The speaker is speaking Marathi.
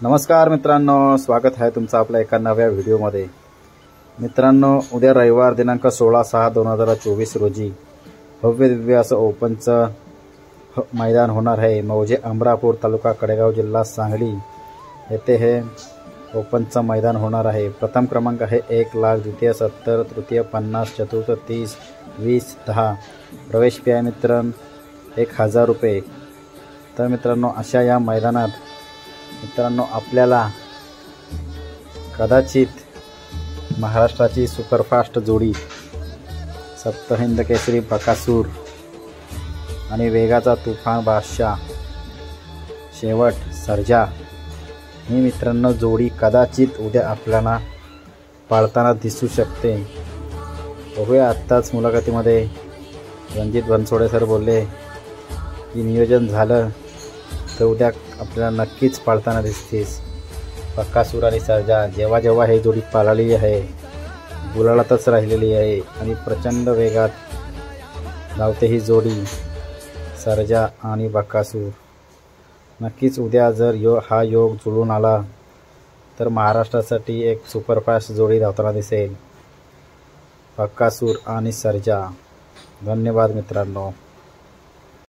नमस्कार मित्रांनो, स्वागत आहे तुमचं आपल्या एका नव्या व्हिडिओमध्ये। मित्रांनो, उद्या रविवार दिनांक 16/6/2024 रोजी भव्य दिव्य असं ओपनचं मैदान होणार आहे। मौजे अमरापूर तालुका कडेगाव जिल्हा सांगली येथे हे ओपनचं मैदान होणार आहे। प्रथम क्रमांक आहे 1,00,000, द्वितीय 70, तृतीय 50, चतुर्थ 30, 20, 10। प्रवेश फी आहे मित्रांनो 1,000 रुपये। तर मित्रांनो, अशा या मैदानात मित्रांनो आपल्याला कदाचित महाराष्ट्राची सुपरफास्ट जोडी सप्तहिंद केसरी बकासूर आणि वेगाचा तुफान बादशाह शेवट सर्जा ही मित्रांनो जोडी कदाचित उद्या आपल्याला पाळताना दिसू शकते। बघूया, आत्ताच मुलाखतीमध्ये रणजित बनसोडे सर बोलले की नियोजन झालं तर उद्या आपल्याला नक्कीच पाळताना दिसतेस। बकासूर आणि सर्जा जेव्हा जेव्हा हे जोडी पाळली आहे गुलालातच राहिलेली आहे आणि प्रचंड वेगात धावते ही जोडी सर्जा आणि बकासूर। नक्कीच उद्या जर हा योग जुळून आला तर महाराष्ट्रासाठी एक सुपरफास्ट जोडी धावताना दिसेल, बकासूर आणि सर्जा। धन्यवाद मित्रांनो।